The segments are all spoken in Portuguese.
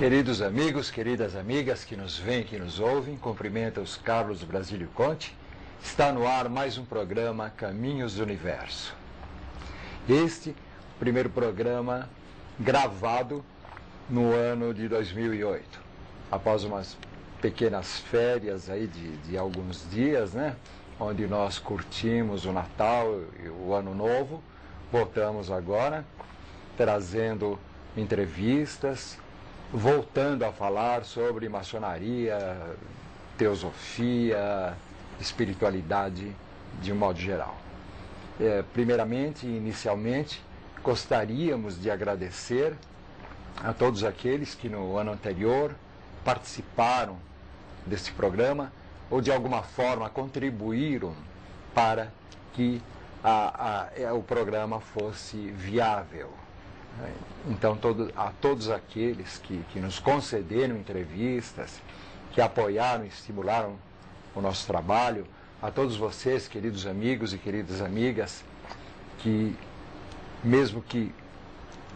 Queridos amigos, queridas amigas que nos veem, que nos ouvem, cumprimenta os Carlos Brasílio Conte. Está no ar mais um programa Caminhos do Universo. Este primeiro programa gravado no ano de 2008, após umas pequenas férias aí de alguns dias, né? Onde nós curtimos o Natal e o Ano Novo. Voltamos agora, trazendo entrevistas, voltando a falar sobre maçonaria, teosofia, espiritualidade de um modo geral. Primeiramente e inicialmente, gostaríamos de agradecer a todos aqueles que no ano anterior participaram desse programa ou de alguma forma contribuíram para que o programa fosse viável. Então, a todos aqueles que nos concederam entrevistas, que apoiaram e estimularam o nosso trabalho, a todos vocês, queridos amigos e queridas amigas, que mesmo que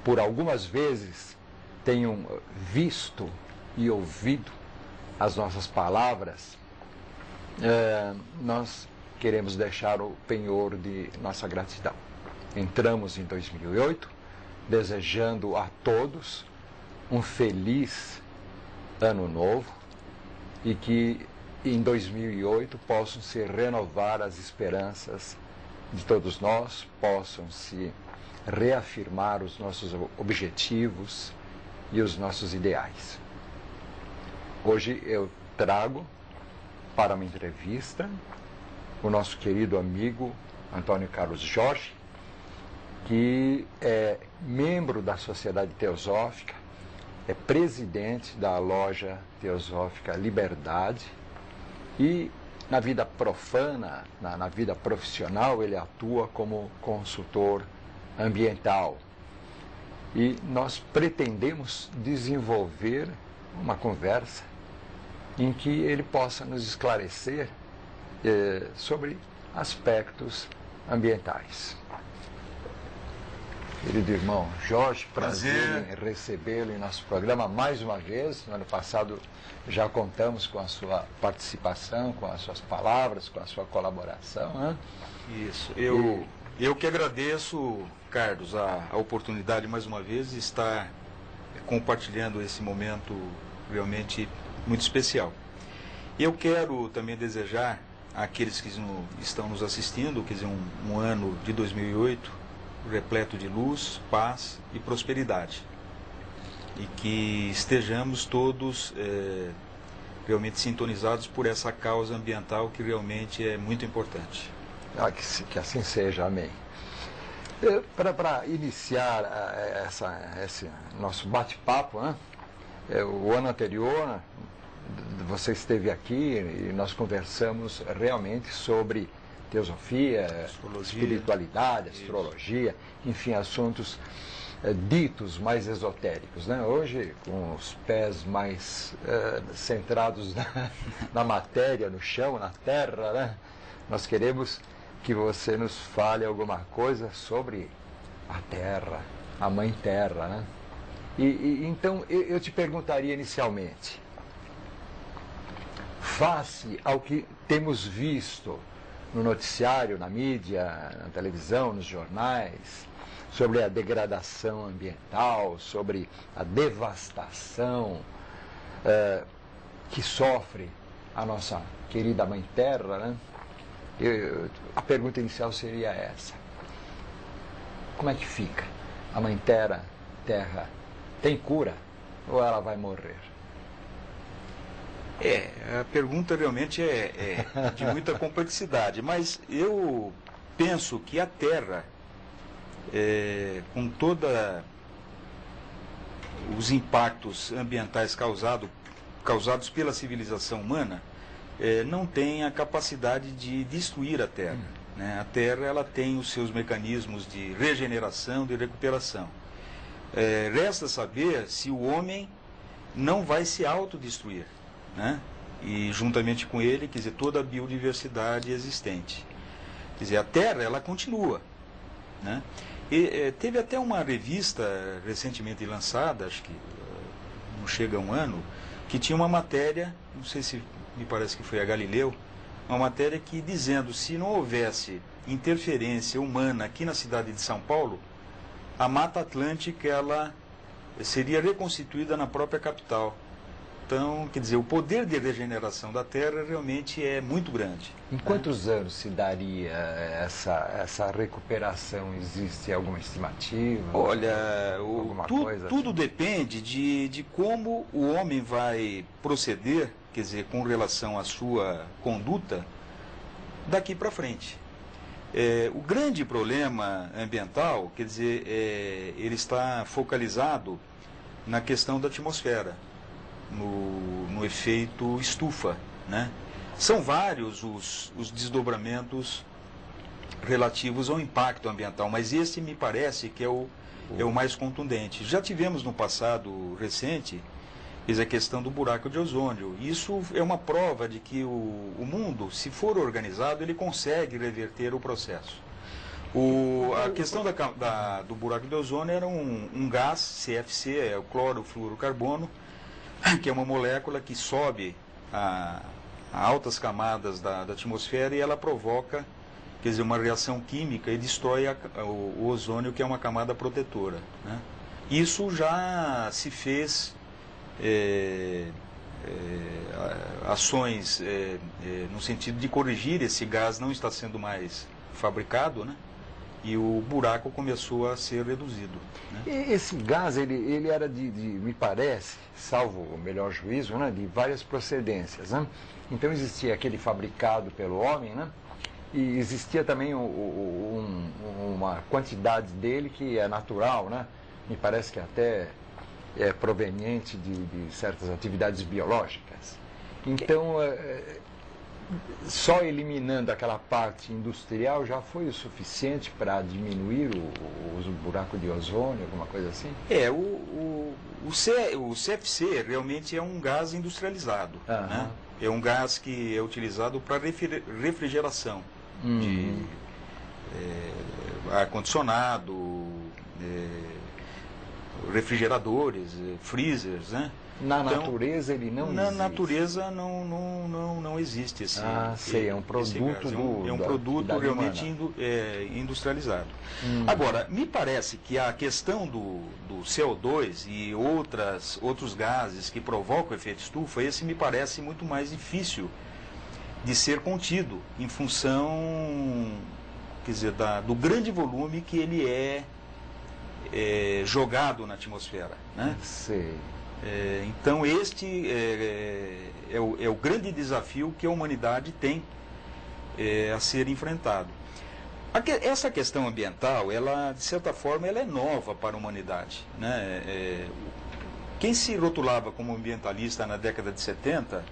por algumas vezes tenham visto e ouvido as nossas palavras, nós queremos deixar o penhor de nossa gratidão. Entramos em 2008, desejando a todos um feliz ano novo e que em 2008 possam se renovar as esperanças de todos nós, possam se reafirmar os nossos objetivos e os nossos ideais. Hoje eu trago para uma entrevista o nosso querido amigo Antônio Carlos Jorge, que é membro da Sociedade Teosófica, é presidente da loja teosófica Liberdade e na vida profana, na vida profissional, ele atua como consultor ambiental. E nós pretendemos desenvolver uma conversa em que ele possa nos esclarecer sobre aspectos ambientais. Querido irmão Jorge, prazer em recebê-lo em nosso programa mais uma vez. No ano passado já contamos com a sua participação, com as suas palavras, com a sua colaboração, né? Isso. Eu que agradeço, Carlos, a oportunidade mais uma vez de estar compartilhando esse momento realmente muito especial. Eu quero também desejar àqueles que estão nos assistindo, quer dizer, um ano de 2008 repleto de luz, paz e prosperidade. E que estejamos todos realmente sintonizados por essa causa ambiental que realmente é muito importante. Que assim seja, amém. Para iniciar esse nosso bate-papo, né? O ano anterior você esteve aqui e nós conversamos realmente sobre teosofia, espiritualidade, astrologia, enfim, assuntos ditos mais esotéricos, né? Hoje, com os pés mais centrados na matéria, no chão, na terra, né? Nós queremos que você nos fale alguma coisa sobre a terra, a mãe terra, né? Então, eu te perguntaria inicialmente, face ao que temos visto no noticiário, na mídia, na televisão, nos jornais, sobre a degradação ambiental, sobre a devastação que sofre a nossa querida Mãe Terra, né? A pergunta inicial seria essa: como é que fica? A Mãe Terra tem cura ou ela vai morrer? A pergunta realmente é de muita complexidade, mas eu penso que a Terra, com todos os impactos ambientais causados pela civilização humana, não tem a capacidade de destruir a Terra, né? A Terra ela tem os seus mecanismos de regeneração, de recuperação. Resta saber se o homem não vai se autodestruir, né? E juntamente com ele, quer dizer, toda a biodiversidade existente. Quer dizer, a Terra, ela continua, né? E teve até uma revista recentemente lançada, acho que não chega a um ano, que tinha uma matéria, não sei se me parece que foi a Galileu, uma matéria que dizendo se não houvesse interferência humana aqui na cidade de São Paulo, a Mata Atlântica ela seria reconstituída na própria capital. Então, quer dizer, o poder de regeneração da Terra realmente é muito grande. Em quantos anos se daria essa recuperação? Existe alguma estimativa? Olha, tudo assim? depende de como o homem vai proceder, quer dizer, com relação à sua conduta, daqui para frente. O grande problema ambiental, quer dizer, ele está focalizado na questão da atmosfera, no efeito estufa, né? São vários os desdobramentos relativos ao impacto ambiental, mas esse me parece que é o mais contundente. Já tivemos no passado recente a questão do buraco de ozônio. Isso é uma prova de que o mundo, se for organizado, ele consegue reverter o processo. A questão do buraco de ozônio era um gás, CFC, é o clorofluorocarbono, que é uma molécula que sobe a altas camadas da atmosfera e ela provoca, quer dizer, uma reação química e destrói o ozônio, que é uma camada protetora, né? Isso já se fez ações no sentido de corrigir esse gás não está sendo mais fabricado, né? E o buraco começou a ser reduzido, né? Esse gás, ele era me parece, salvo o melhor juízo, né, de várias procedências, né? Então existia aquele fabricado pelo homem, né? E existia também uma quantidade dele que é natural, né? Me parece que até é proveniente de certas atividades biológicas. Então, só eliminando aquela parte industrial já foi o suficiente para diminuir o buraco de ozônio, alguma coisa assim? O CFC realmente é um gás industrializado, né? É um gás que é utilizado para refrigeração de ar-condicionado, refrigeradores, freezers, né? Na natureza ele não existe? Na natureza não existe esse é um produto é um produto realmente industrializado. Agora, me parece que a questão do CO2 e outros gases que provocam o efeito estufa, esse me parece muito mais difícil de ser contido, em função, quer dizer, do grande volume que ele é jogado na atmosfera, né? Sei. Então este é o grande desafio que a humanidade tem a ser enfrentado. Essa questão ambiental, ela de certa forma, ela é nova para a humanidade, né? Quem se rotulava como ambientalista na década de 70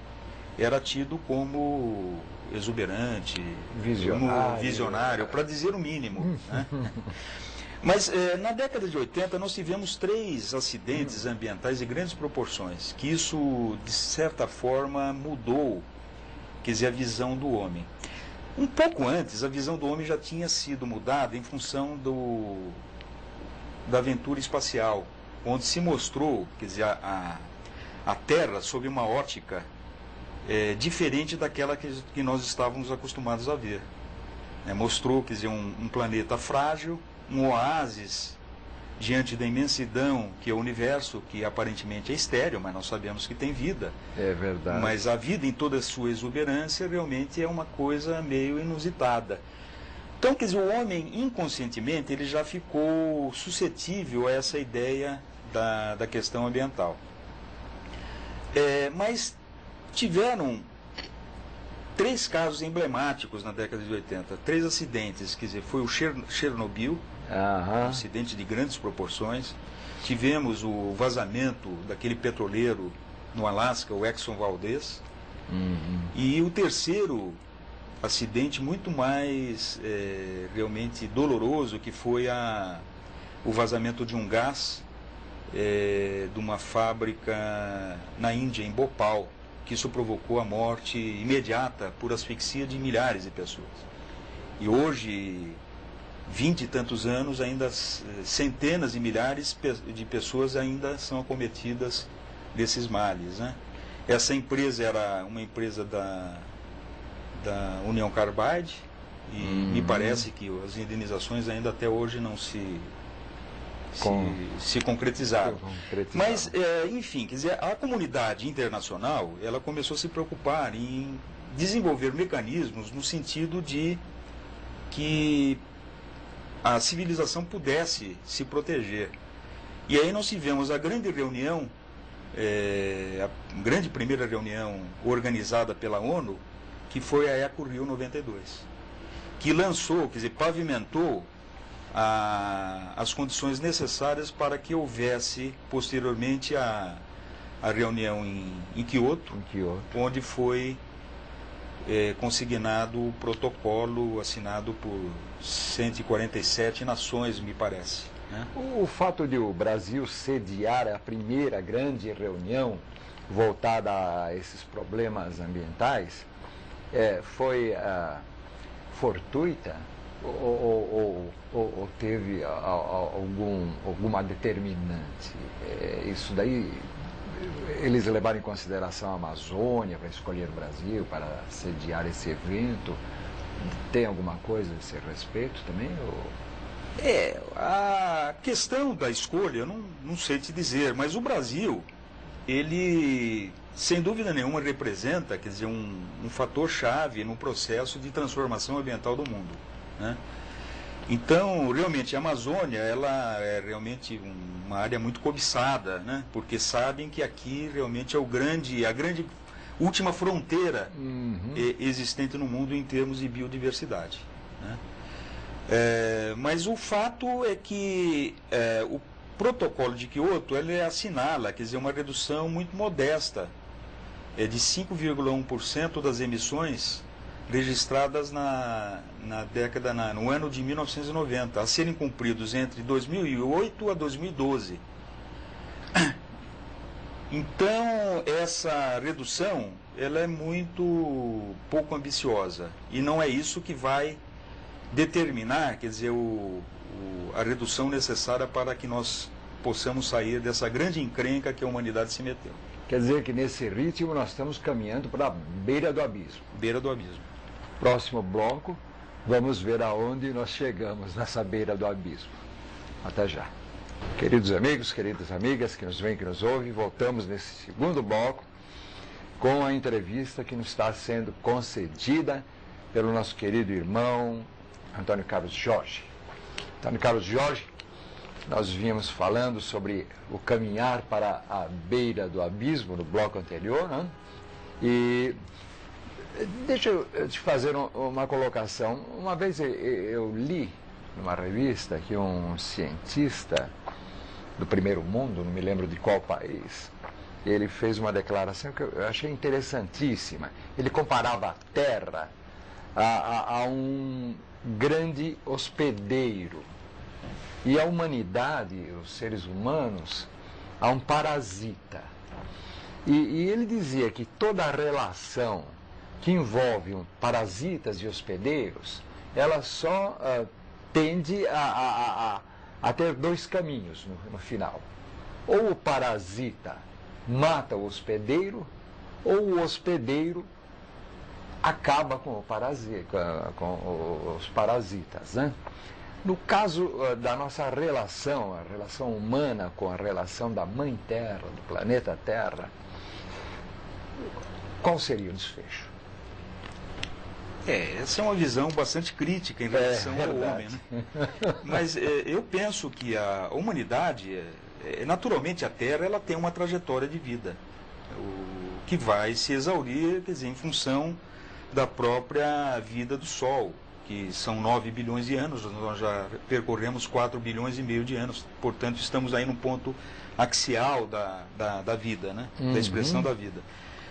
era tido como exuberante, visionário, para dizer o mínimo, né? Mas na década de 80 nós tivemos 3 acidentes ambientais de grandes proporções, que isso, de certa forma, mudou, quer dizer, a visão do homem. Um pouco antes, a visão do homem já tinha sido mudada em função da aventura espacial, onde se mostrou, quer dizer, a Terra sob uma ótica diferente daquela que nós estávamos acostumados a ver. Mostrou, quer dizer, um planeta frágil, um oásis diante da imensidão que é o universo, que aparentemente é estéril, mas nós sabemos que tem vida. É verdade. Mas a vida em toda a sua exuberância realmente é uma coisa meio inusitada. Então, quer dizer, o homem inconscientemente ele já ficou suscetível a essa ideia da questão ambiental. Mas tiveram 3 casos emblemáticos na década de 80, 3 acidentes, quer dizer, foi o Chernobyl, um acidente de grandes proporções. Tivemos o vazamento daquele petroleiro no Alasca, o Exxon Valdez. E o terceiro acidente muito mais realmente doloroso, que foi o vazamento de um gás de uma fábrica na Índia, em Bhopal, que isso provocou a morte imediata por asfixia de milhares de pessoas. E hoje, 20 e tantos anos, ainda centenas e milhares de pessoas ainda são acometidas desses males, né? Essa empresa era uma empresa da União Carbide e me parece que as indenizações ainda até hoje não se concretizaram. Mas, enfim, quer dizer, a comunidade internacional, ela começou a se preocupar em desenvolver mecanismos no sentido de que a civilização pudesse se proteger. E aí nós tivemos a grande reunião, a grande primeira reunião organizada pela ONU, que foi a Eco Rio 92, que lançou, quer dizer, pavimentou as condições necessárias para que houvesse posteriormente a reunião em Kyoto, onde foi consignado o protocolo assinado por 147 nações, me parece, né? O fato de o Brasil sediar a primeira grande reunião voltada a esses problemas ambientais foi fortuita ou teve alguma determinante? Isso daí, eles levaram em consideração a Amazônia para escolher o Brasil, para sediar esse evento? Tem alguma coisa a esse respeito também? A questão da escolha, eu não sei te dizer, mas o Brasil, ele, sem dúvida nenhuma, representa, quer dizer, um fator-chave no processo de transformação ambiental do mundo, né? Então, realmente, a Amazônia, ela é realmente uma área muito cobiçada, né? Porque sabem que aqui realmente é a grande última fronteira existente no mundo em termos de biodiversidade, né? Mas o fato é que o protocolo de Kyoto, ele assinala, quer dizer, uma redução muito modesta, de 5,1% das emissões registradas no ano de 1990, a serem cumpridos entre 2008 a 2012. Então, essa redução, ela é muito pouco ambiciosa, e não é isso que vai determinar, quer dizer, a redução necessária para que nós possamos sair dessa grande encrenca que a humanidade se meteu. Quer dizer que nesse ritmo nós estamos caminhando para a beira do abismo. Beira do abismo. Próximo bloco, vamos ver aonde nós chegamos nessa beira do abismo. Até já. Queridos amigos, queridas amigas que nos veem, que nos ouvem, voltamos nesse segundo bloco com a entrevista que nos está sendo concedida pelo nosso querido irmão Antônio Carlos Jorge. Antônio Carlos Jorge, nós vínhamos falando sobre o caminhar para a beira do abismo no bloco anterior, né? E deixa eu te fazer uma colocação. Uma vez eu li numa revista que um cientista do primeiro mundo, não me lembro de qual país, ele fez uma declaração que eu achei interessantíssima. Ele comparava a Terra a um grande hospedeiro e a humanidade, os seres humanos, a um parasita. E ele dizia que toda a relação que envolve parasitas e hospedeiros, ela só tende a ter dois caminhos no final. Ou o parasita mata o hospedeiro, ou o hospedeiro acaba com os parasitas, né? No caso da nossa relação, a relação humana com a relação da Mãe Terra, do planeta Terra, qual seria o desfecho? Essa é uma visão bastante crítica em relação ao homem, né? Mas eu penso que a humanidade, naturalmente a Terra, ela tem uma trajetória de vida, que vai se exaurir, quer dizer, em função da própria vida do Sol, que são 9 bilhões de anos, nós já percorremos 4 bilhões e meio de anos, portanto estamos aí no ponto axial da vida, né? Da expressão da vida.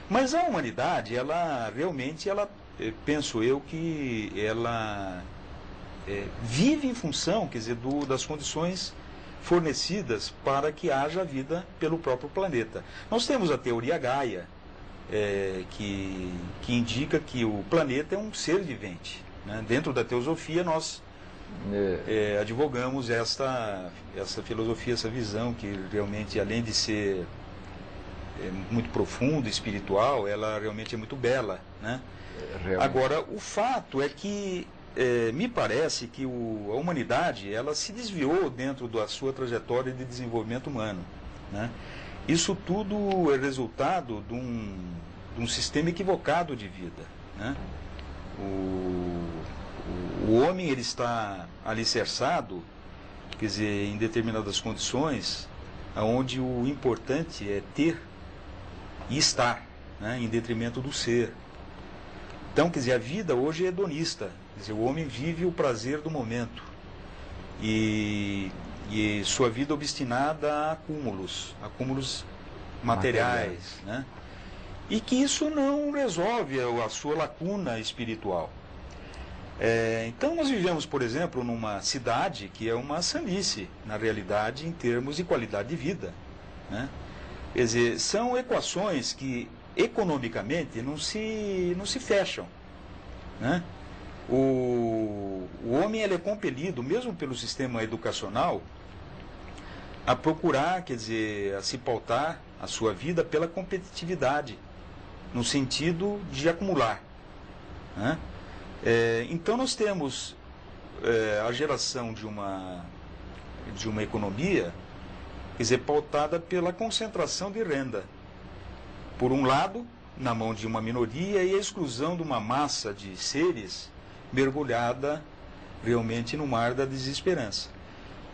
Mas a humanidade, ela realmente, penso eu que ela vive em função, quer dizer, das condições fornecidas para que haja vida pelo próprio planeta. Nós temos a teoria Gaia, que indica que o planeta é um ser vivente, né? Dentro da teosofia nós advogamos essa filosofia, essa visão que realmente, além de ser muito profunda, espiritual, ela realmente é muito bela, né? Realmente. Agora, o fato é que me parece que a humanidade ela se desviou dentro da sua trajetória de desenvolvimento humano, né? Isso tudo é resultado de um sistema equivocado de vida, né? O homem ele está alicerçado, quer dizer, em determinadas condições, onde o importante é ter e estar, né, em detrimento do ser. Então, quer dizer, a vida hoje é hedonista, quer dizer, o homem vive o prazer do momento e sua vida obstinada a acúmulos materiais, né? E que isso não resolve a sua lacuna espiritual. Então nós vivemos, por exemplo, numa cidade que é uma sandice, na realidade, em termos de qualidade de vida, né? Quer dizer, são equações que economicamente não se fecham, né? O homem ele é compelido, mesmo pelo sistema educacional, a procurar, quer dizer, a se pautar a sua vida pela competitividade, no sentido de acumular, né? Então nós temos a geração de uma economia, quer dizer, pautada pela concentração de renda, por um lado, na mão de uma minoria, e a exclusão de uma massa de seres mergulhada realmente no mar da desesperança.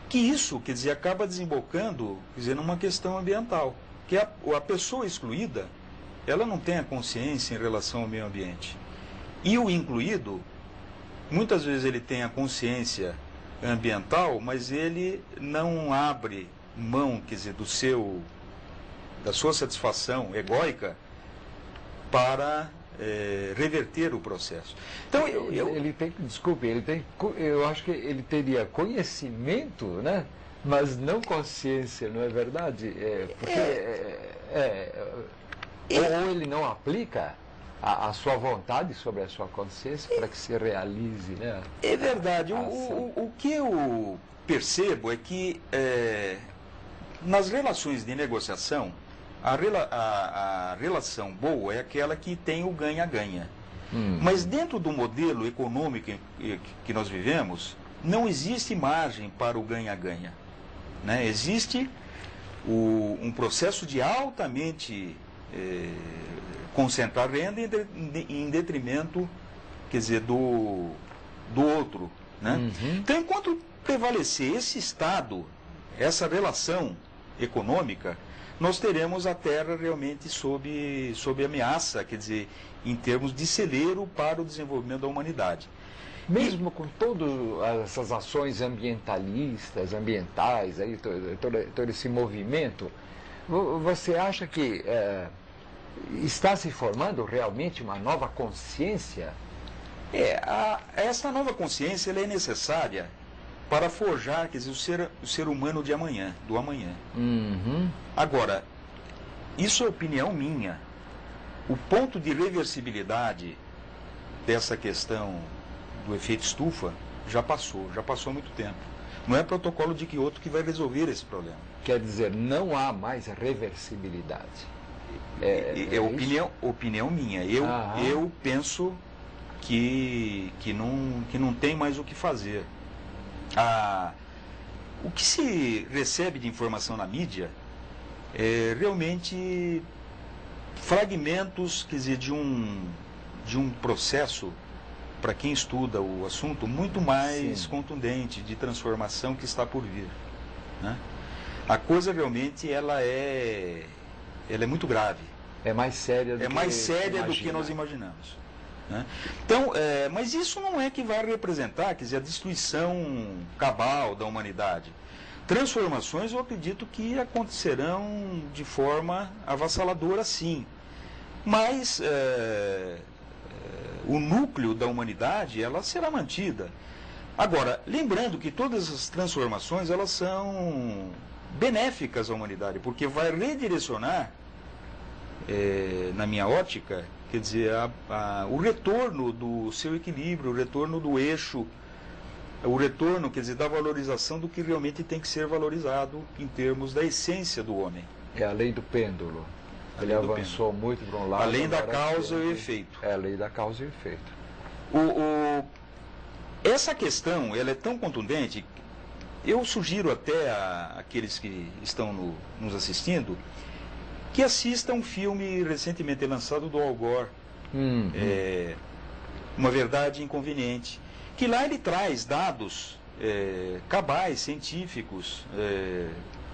Que isso, quer dizer, acaba desembocando, quer dizer, numa questão ambiental, que a pessoa excluída, ela não tem a consciência em relação ao meio ambiente. E o incluído, muitas vezes ele tem a consciência ambiental, mas ele não abre mão, quer dizer, da sua satisfação egóica para reverter o processo. Então, eu acho que ele teria conhecimento, né? Mas não consciência, não é verdade? Ou ele não aplica a sua vontade sobre a sua consciência para que se realize, né? É verdade. O que eu percebo é que nas relações de negociação, a relação boa é aquela que tem o ganha-ganha. Mas dentro do modelo econômico que nós vivemos, não existe margem para o ganha-ganha, né? Existe um processo de altamente concentrar renda em detrimento, quer dizer, do outro, né? Então, enquanto prevalecer esse estado, essa relação econômica, nós teremos a Terra realmente sob ameaça, quer dizer, em termos de celeiro para o desenvolvimento da humanidade. Mesmo com todas essas ações ambientais, aí, todo esse movimento, você acha que está se formando realmente uma nova consciência? Essa nova consciência ela é necessária para forjar, quer dizer, o ser humano de amanhã, do amanhã. Agora, isso é opinião minha. O ponto de reversibilidade dessa questão do efeito estufa já passou há muito tempo. Não é protocolo de Kyoto que vai resolver esse problema. Quer dizer, não há mais reversibilidade. Opinião minha. Eu penso que não tem mais o que fazer. O que se recebe de informação na mídia é realmente fragmentos, quer dizer, de um processo, para quem estuda o assunto, muito mais contundente de transformação que está por vir, né? A coisa realmente ela é muito grave. É mais séria do que nós imaginamos, né? Então, mas isso não é que vai representar, quer dizer, a destruição cabal da humanidade. Transformações eu acredito que acontecerão de forma avassaladora, sim. Mas o núcleo da humanidade ela será mantida. Agora, lembrando que todas as transformações elas são benéficas à humanidade, porque vai redirecionar, na minha ótica, quer dizer, o retorno do seu equilíbrio, o retorno do eixo, o retorno, quer dizer, da valorização do que realmente tem que ser valorizado em termos da essência do homem. É a lei do pêndulo. Ele avançou muito para um lado. A lei da causa e o efeito. É, a lei da causa e o efeito. Essa questão, ela é tão contundente, eu sugiro até àqueles que estão nos assistindo, que assistam um filme recentemente lançado do Al Gore, Uma Verdade Inconveniente, que lá ele traz dados cabais, científicos,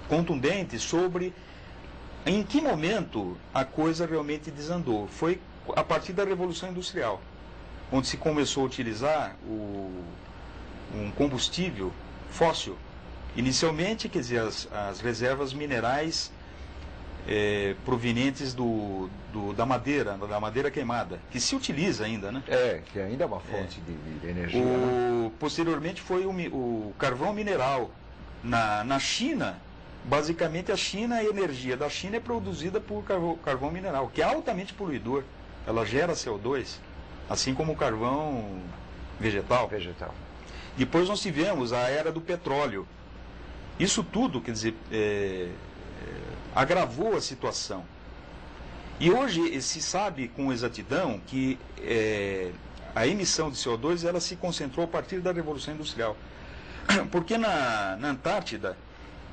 contundentes sobre em que momento a coisa realmente desandou. Foi a partir da Revolução Industrial, onde se começou a utilizar um combustível fóssil. Inicialmente, quer dizer, as reservas minerais provenientes da madeira queimada, que se utiliza ainda, né? Que ainda é uma fonte de energia. Né? Posteriormente foi o carvão mineral. Na China, basicamente a energia da China é produzida por carvão mineral, que é altamente poluidor. Ela gera CO2, assim como o carvão vegetal. Depois nós tivemos a era do petróleo. Isso tudo, quer dizer, agravou a situação. E hoje se sabe com exatidão que a emissão de CO2 ela se concentrou a partir da Revolução Industrial. Porque na Antártida,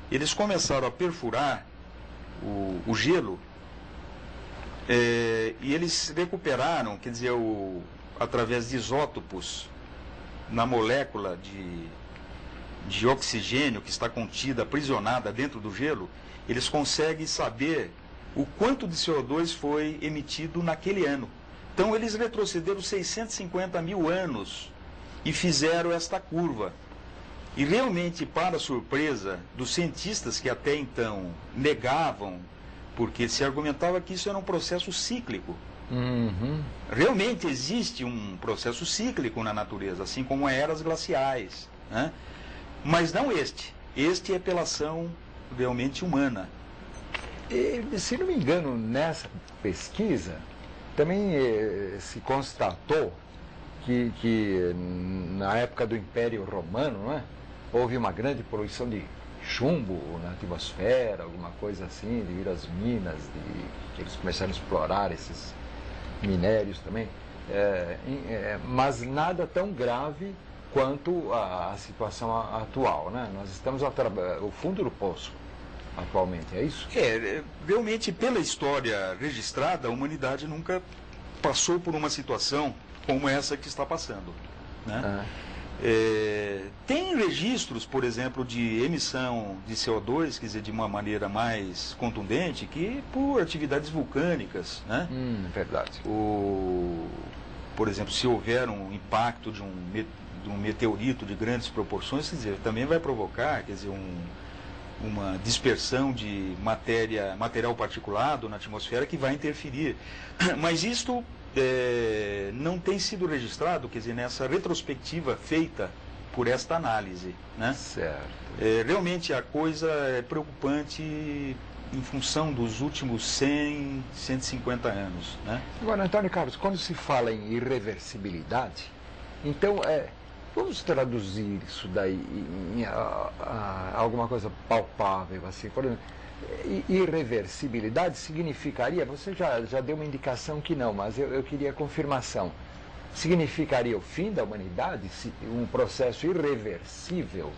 eles começaram a perfurar o gelo e eles recuperaram, quer dizer, através de isótopos na molécula de oxigênio que está contida, aprisionada dentro do gelo, eles conseguem saber o quanto de CO2 foi emitido naquele ano. Então eles retrocederam 650 mil anos e fizeram esta curva. E realmente, para surpresa dos cientistas que até então negavam, porque se argumentava que isso era um processo cíclico. Realmente existe um processo cíclico na natureza, assim como eras glaciais, né? Mas não este. Este é pela ação realmente humana. E, se não me engano, nessa pesquisa, também se constatou que na época do Império Romano, não é? Houve uma grande poluição de chumbo na atmosfera, alguma coisa assim, devido às minas, que eles começaram a explorar esses minérios também, mas nada tão grave quanto a situação atual, né? Nós estamos ao fundo do poço atualmente, é isso? Realmente, pela história registrada, a humanidade nunca passou por uma situação como essa que está passando, né? Tem registros, por exemplo, de emissão de CO2, quer dizer, de uma maneira mais contundente, que por atividades vulcânicas, né? Verdade. Por exemplo, se houver um impacto de um meteorito de grandes proporções, quer dizer, também vai provocar, quer dizer, uma dispersão de material particulado na atmosfera que vai interferir. Mas isto não tem sido registrado, quer dizer, nessa retrospectiva feita por esta análise, né? Certo. Realmente a coisa é preocupante em função dos últimos 100, 150 anos, né? Agora, Antônio Carlos, quando se fala em irreversibilidade, então vamos traduzir isso daí em alguma coisa palpável, assim, por exemplo. Irreversibilidade significaria, você já deu uma indicação que não, mas eu queria confirmação. Significaria o fim da humanidade? Se um processo irreversível,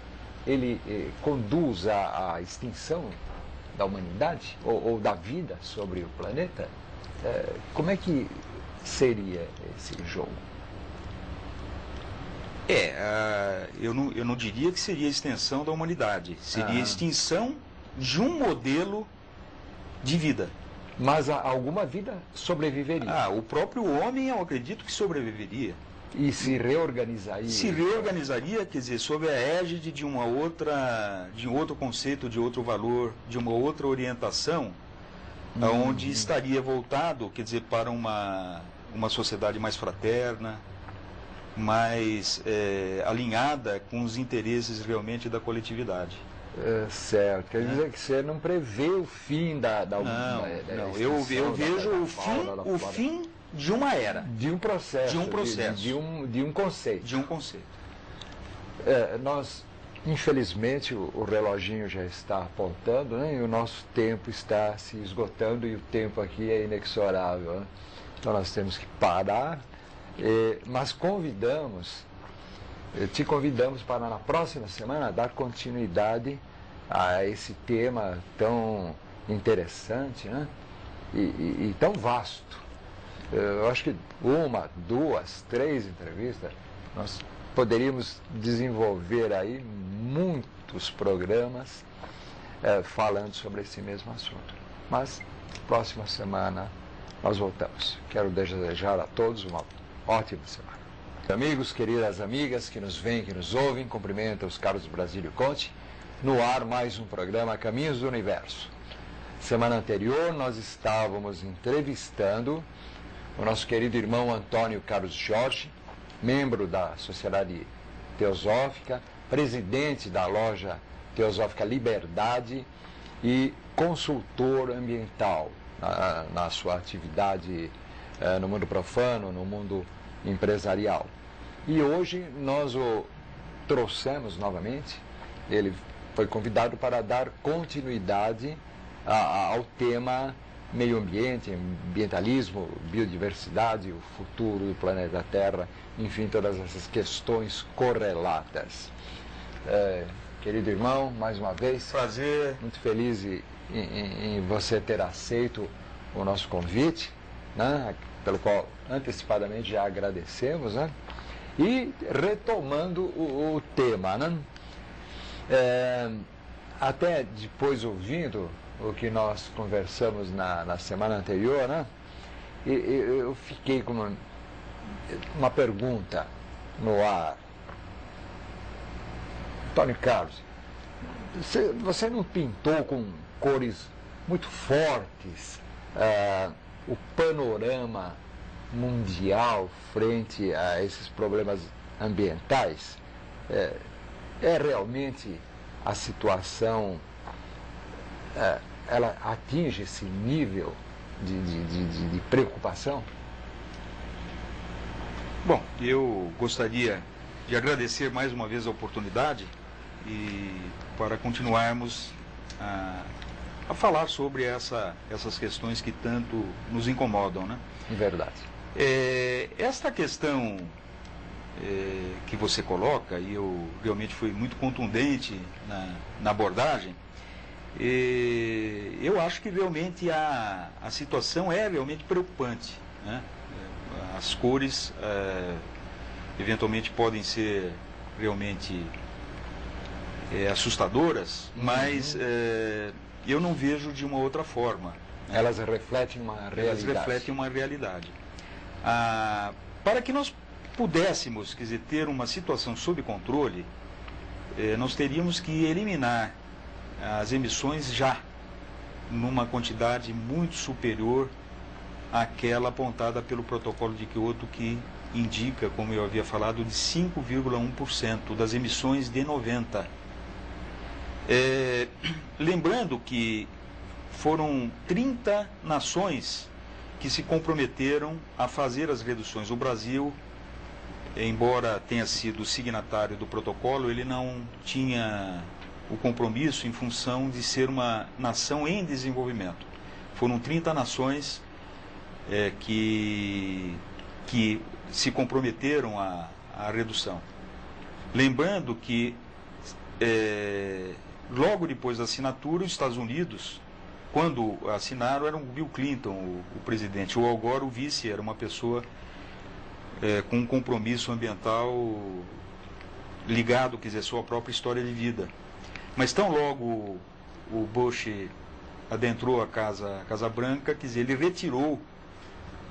ele conduz à extinção da humanidade ou da vida sobre o planeta? Como é que seria esse jogo? Eu não diria que seria a extensão da humanidade, seria a extinção de um modelo de vida. Mas alguma vida sobreviveria? O próprio homem, eu acredito que sobreviveria. E se reorganizaria? Se reorganizaria, quer dizer, sob a égide de um outro conceito, de outro valor, de uma outra orientação, onde estaria voltado, quer dizer, para uma sociedade mais fraterna, mais alinhada com os interesses realmente da coletividade. Certo, quer dizer que você não prevê o fim da não, eu vejo o fim de uma era. De um processo. De um processo. De um conceito. De um conceito. Nós infelizmente o reloginho já está apontando, né? E o nosso tempo está se esgotando e o tempo aqui é inexorável, né? Então nós temos que parar, mas te convidamos para na próxima semana dar continuidade a esse tema tão interessante, né? E tão vasto. Eu acho que 1, 2, 3 entrevistas, nós poderíamos desenvolver aí muitos programas falando sobre esse mesmo assunto. Mas, próxima semana, nós voltamos. Quero desejar a todos uma ótima semana. Amigos, queridas amigas que nos veem, que nos ouvem, cumprimento os Carlos Brasílio Conte. No ar, mais um programa Caminhos do Universo. Semana anterior, nós estávamos entrevistando o nosso querido irmão Antônio Carlos Jorge, membro da Sociedade Teosófica, presidente da loja Teosófica Liberdade e consultor ambiental na sua atividade no mundo profano, no mundo empresarial. E hoje nós o trouxemos novamente, ele foi convidado para dar continuidade ao tema meio ambiente, ambientalismo, biodiversidade, o futuro do planeta Terra, enfim, todas essas questões correlatas. Querido irmão, mais uma vez, prazer. Muito feliz em você ter aceito o nosso convite, né, pelo qual antecipadamente já agradecemos, né? E retomando o tema, né? Até depois ouvindo o que nós conversamos na semana anterior, né? Eu fiquei com uma pergunta no ar. Antônio Carlos, você não pintou com cores muito fortes o panorama mundial frente a esses problemas ambientais? É realmente a situação, ela atinge esse nível de preocupação? Bom, eu gostaria de agradecer mais uma vez a oportunidade e para continuarmos a falar sobre essas questões que tanto nos incomodam, né? Em verdade. Esta questão que você coloca, e eu realmente fui muito contundente na abordagem, eu acho que realmente a situação é realmente preocupante, né? As cores eventualmente podem ser realmente assustadoras, mas eu não vejo de uma outra forma. Elas refletem uma realidade. Elas refletem uma realidade. Para que nós pudéssemos, quer dizer, ter uma situação sob controle, nós teríamos que eliminar as emissões já numa quantidade muito superior àquela apontada pelo protocolo de Kyoto, que indica, como eu havia falado, de 5,1% das emissões de 90. Lembrando que foram 30 nações que se comprometeram a fazer as reduções. O Brasil, embora tenha sido signatário do protocolo, ele não tinha o compromisso em função de ser uma nação em desenvolvimento. Foram 30 nações que se comprometeram à redução. Lembrando que logo depois da assinatura, os Estados Unidos, quando assinaram, era o Bill Clinton o presidente. O Al Gore, o vice, era uma pessoa com um compromisso ambiental ligado, quer dizer, sua própria história de vida. Mas tão logo o Bush adentrou a Casa Branca, quer dizer, ele retirou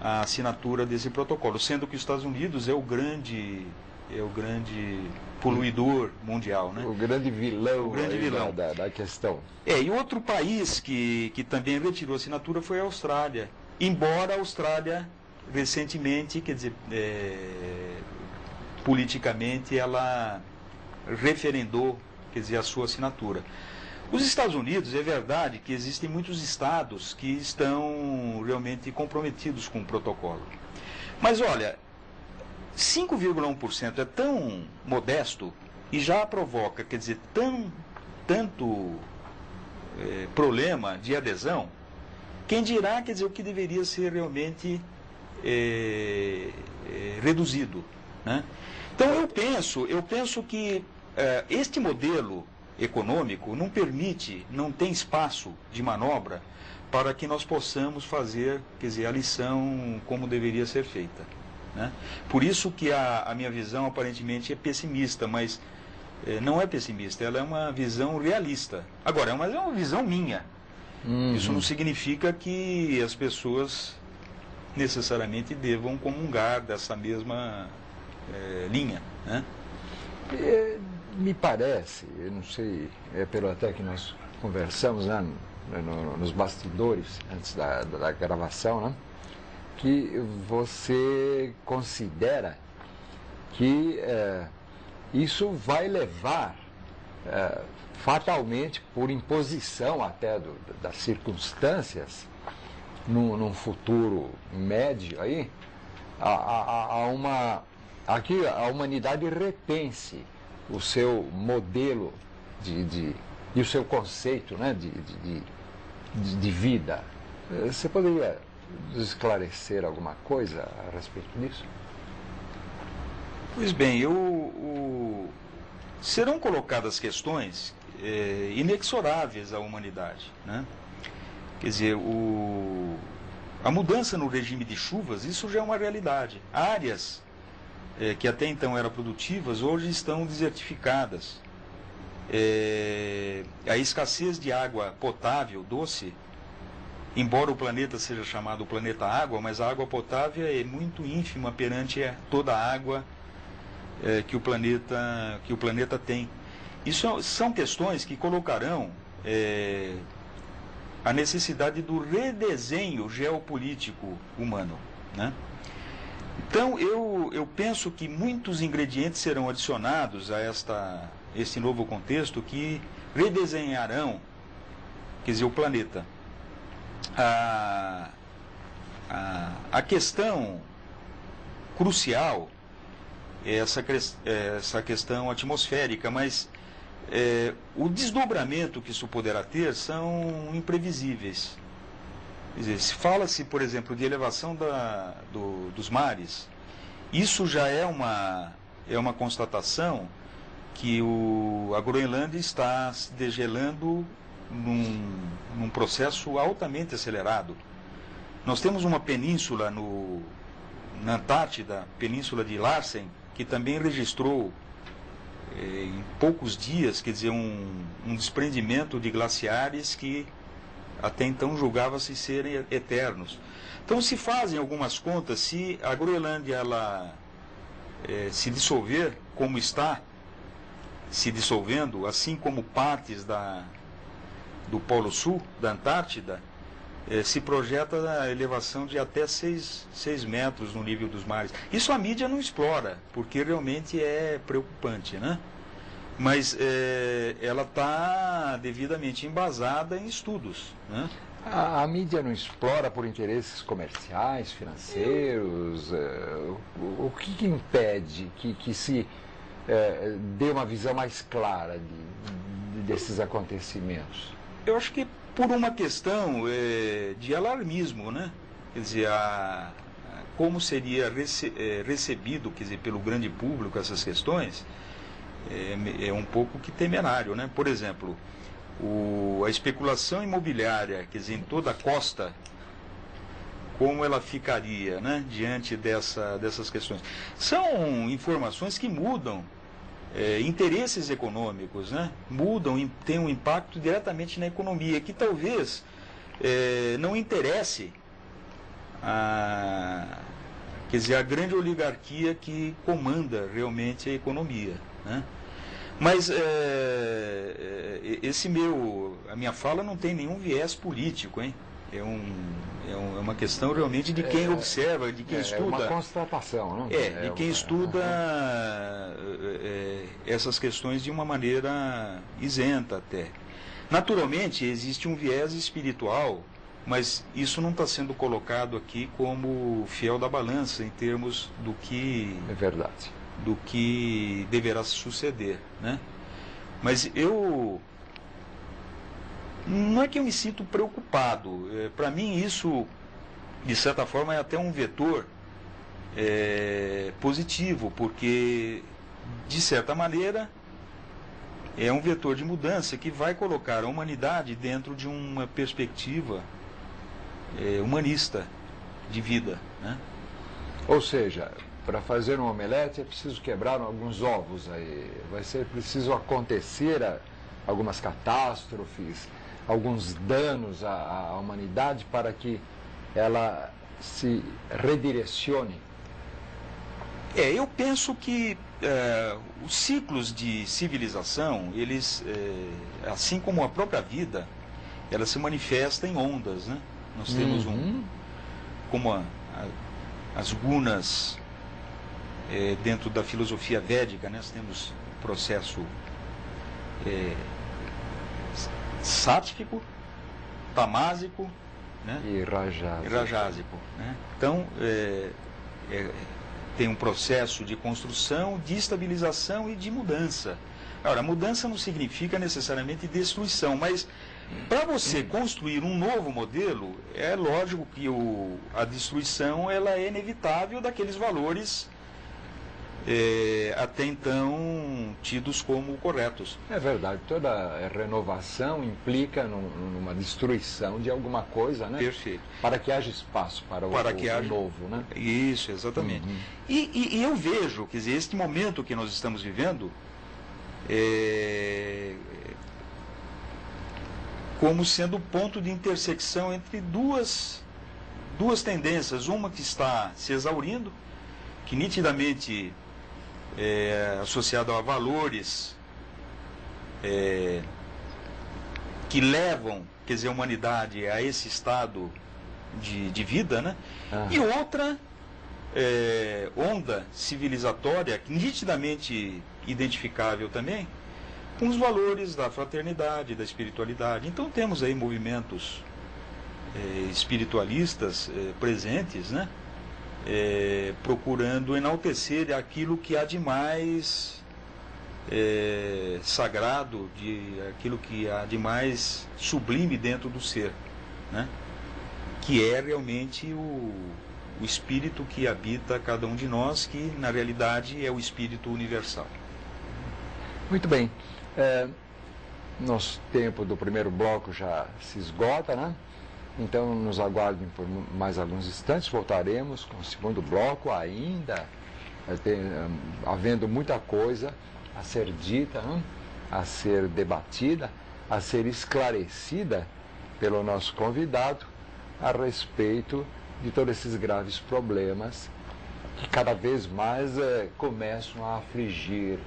a assinatura desse protocolo, sendo que os Estados Unidos é o grande poluidor mundial, né? O grande vilão, da questão. E outro país que também retirou a assinatura foi a Austrália. Embora a Austrália, recentemente, quer dizer, politicamente, ela referendou, quer dizer, a sua assinatura. Os Estados Unidos, é verdade que existem muitos estados que estão realmente comprometidos com o protocolo. Mas olha, 5,1% é tão modesto e já provoca, quer dizer, tanto problema de adesão, quem dirá, quer dizer, o que deveria ser realmente reduzido, né? Então eu penso que este modelo econômico não tem espaço de manobra para que nós possamos fazer, quer dizer, a lição como deveria ser feita, né? Por isso que a minha visão aparentemente é pessimista, mas não é pessimista, ela é uma visão realista. Agora, é uma visão minha. Isso não significa que as pessoas necessariamente devam comungar dessa mesma linha, né? Me parece, eu não sei, pelo até que nós conversamos, né, nos bastidores antes da gravação, né, que você considera que isso vai levar fatalmente, por imposição até das circunstâncias, num futuro médio aí, que a humanidade repense o seu modelo e o seu conceito, né, de vida. Você poderia esclarecer alguma coisa a respeito disso? Pois bem, serão colocadas questões inexoráveis à humanidade, né? Quer dizer, a mudança no regime de chuvas, isso já é uma realidade. Áreas que até então eram produtivas, hoje estão desertificadas. A escassez de água potável, doce, embora o planeta seja chamado planeta água, mas a água potável é muito ínfima perante toda a água que o planeta tem. Isso são questões que colocarão a necessidade do redesenho geopolítico humano, né? Então, eu penso que muitos ingredientes serão adicionados a esse novo contexto que redesenharão, quer dizer, o planeta. A questão crucial é essa questão atmosférica, mas o desdobramento que isso poderá ter são imprevisíveis. Quer dizer, se fala-se, por exemplo, de elevação dos mares, isso já é uma constatação que a Groenlândia está se degelando num processo altamente acelerado. Nós temos uma península na Antártida, península de Larsen, que também registrou em poucos dias, quer dizer, um desprendimento de glaciares que até então julgava-se serem eternos. Então se fazem algumas contas, se a Groenlândia se dissolver, como está se dissolvendo, assim como partes do Polo Sul, da Antártida, se projeta a elevação de até 6 metros no nível dos mares. Isso a mídia não explora, porque realmente é preocupante, né? Mas ela está devidamente embasada em estudos, né? A mídia não explora por interesses comerciais, financeiros? O que impede que se dê uma visão mais clara desses acontecimentos? Eu acho que por uma questão de alarmismo, né? Quer dizer, como seria recebido, quer dizer, pelo grande público essas questões, é um pouco que temerário, né? Por exemplo, a especulação imobiliária, quer dizer, em toda a costa, como ela ficaria, né, diante dessas questões? São informações que mudam interesses econômicos, né? Mudam e têm um impacto diretamente na economia, que talvez não interesse quer dizer, a grande oligarquia que comanda realmente a economia, né? Mas a minha fala não tem nenhum viés político, hein? É uma questão realmente de quem observa, de quem estuda. É uma constatação, não? De quem estuda essas questões de uma maneira isenta até. Naturalmente, existe um viés espiritual, mas isso não está sendo colocado aqui como fiel da balança em termos do que... É verdade. do que deverá suceder, né? Mas não é que eu me sinto preocupado. Para mim isso, de certa forma, é até um vetor positivo, porque, de certa maneira, é um vetor de mudança que vai colocar a humanidade dentro de uma perspectiva humanista de vida, né? Ou seja, para fazer um omelete é preciso quebrar alguns ovos aí. Vai ser preciso acontecer algumas catástrofes, alguns danos à humanidade para que ela se redirecione. Eu penso que os ciclos de civilização, eles, assim como a própria vida, ela se manifesta em ondas, né? Nós temos como as gunas dentro da filosofia védica, né? Nós temos o processo sáttvico, tamásico, né? E rajásico, né? Então, tem um processo de construção, de estabilização e de mudança. Agora, mudança não significa necessariamente destruição, mas para você construir um novo modelo, é lógico que a destruição ela é inevitável daqueles valores até então tidos como corretos. É verdade, toda renovação implica numa destruição de alguma coisa, né? Perfeito. Para que haja espaço para o novo, né? Isso, exatamente. E eu vejo, quer dizer, este momento que nós estamos vivendo como sendo o ponto de intersecção entre duas tendências, uma que está se exaurindo, que nitidamente associado a valores que levam, quer dizer, a humanidade a esse estado de vida, né? E outra onda civilizatória, nitidamente identificável também, com os valores da fraternidade, da espiritualidade. Então temos aí movimentos espiritualistas presentes, né? Procurando enaltecer aquilo que há de mais sagrado, aquilo que há de mais sublime dentro do ser, né? Que é realmente o espírito que habita cada um de nós, que na realidade é o espírito universal. Muito bem. Nosso tempo do primeiro bloco já se esgota, né? Então nos aguardem por mais alguns instantes, voltaremos com o segundo bloco, ainda havendo muita coisa a ser dita, né? A ser debatida, a ser esclarecida pelo nosso convidado a respeito de todos esses graves problemas que cada vez mais começam a afligir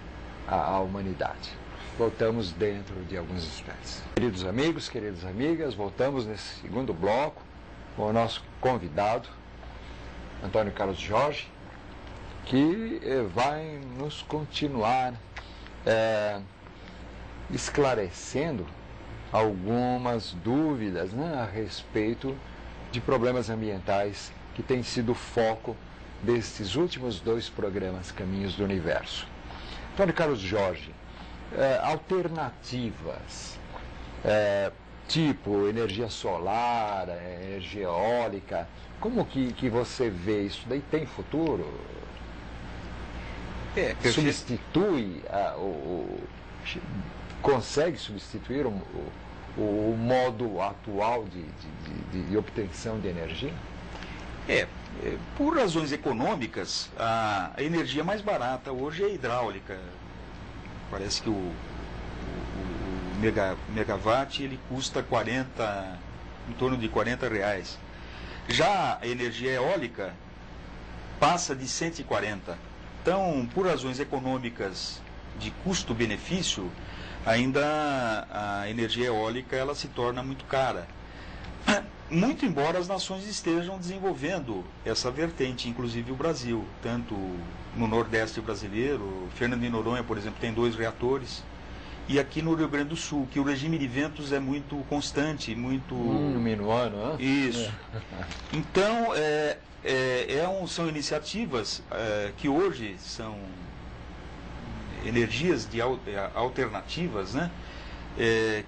a humanidade. Voltamos dentro de alguns instantes. Queridos amigos, queridas amigas, voltamos nesse segundo bloco com o nosso convidado, Antônio Carlos Jorge, que vai nos continuar esclarecendo algumas dúvidas, né, a respeito de problemas ambientais que tem sido o foco destes últimos 2 programas Caminhos do Universo. Antônio Carlos Jorge, alternativas, tipo energia solar, energia eólica, como que você vê isso? Daí tem futuro? Substitui, consegue substituir o modo atual de obtenção de energia? Por razões econômicas, a energia mais barata hoje é hidráulica. Parece que o megawatt ele custa em torno de R$40. Já a energia eólica passa de 140. Então, por razões econômicas de custo-benefício, ainda a energia eólica ela se torna muito cara. Muito embora as nações estejam desenvolvendo essa vertente, inclusive o Brasil, tanto no Nordeste brasileiro, Fernando de Noronha, por exemplo, tem 2 reatores, e aqui no Rio Grande do Sul, que o regime de ventos é muito constante, muito... minuano, né? Isso. Então, são iniciativas que hoje são energias alternativas, né?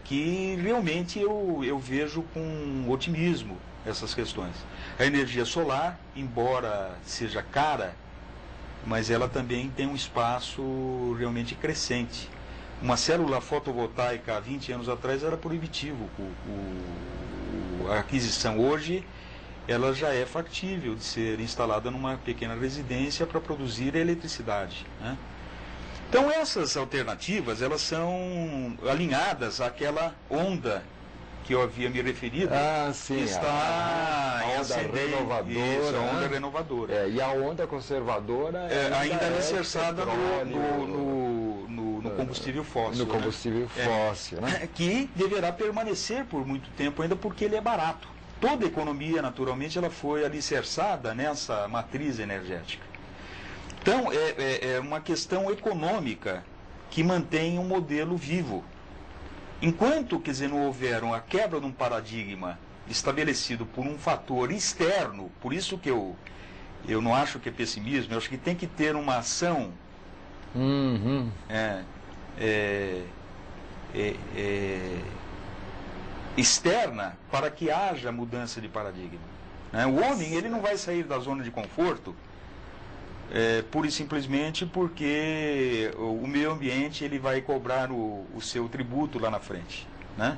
Que realmente eu vejo com otimismo essas questões. A energia solar, embora seja cara, mas ela também tem um espaço realmente crescente. Uma célula fotovoltaica há 20 anos atrás era proibitivo a aquisição. Hoje ela já é factível de ser instalada numa pequena residência para produzir eletricidade, né? Então essas alternativas, elas são alinhadas àquela onda que eu havia me referido, sim, que está a onda renovadora. Isso, a onda renovadora. E a onda conservadora ainda é alicerçada no combustível fóssil. No combustível fóssil, né? Que deverá permanecer por muito tempo ainda, porque ele é barato. Toda a economia, naturalmente, ela foi alicerçada nessa matriz energética. Então, é uma questão econômica que mantém um modelo vivo. Enquanto, quer dizer, não houver a quebra de um paradigma estabelecido por um fator externo, por isso que eu não acho que é pessimismo, eu acho que tem que ter uma ação externa para que haja mudança de paradigma, né? O homem, ele não vai sair da zona de conforto pura e simplesmente porque o meio ambiente ele vai cobrar o seu tributo lá na frente, né?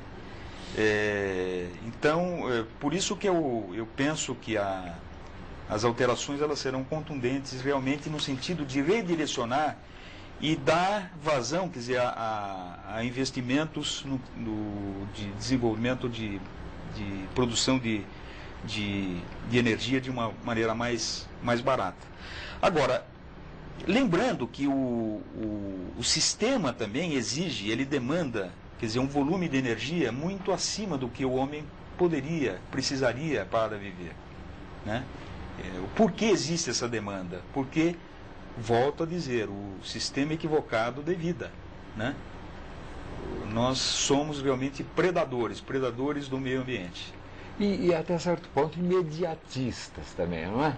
Então, por isso que eu penso que as alterações elas serão contundentes realmente no sentido de redirecionar e dar vazão, quer dizer, a investimentos de desenvolvimento de produção de energia de uma maneira mais barata. Agora, lembrando que o sistema também exige, ele demanda, quer dizer, um volume de energia muito acima do que o homem precisaria para viver, né? Por que existe essa demanda? Porque, volto a dizer, o sistema equivocado de vida, né? Nós somos realmente predadores do meio ambiente. E até certo ponto imediatistas também, não é?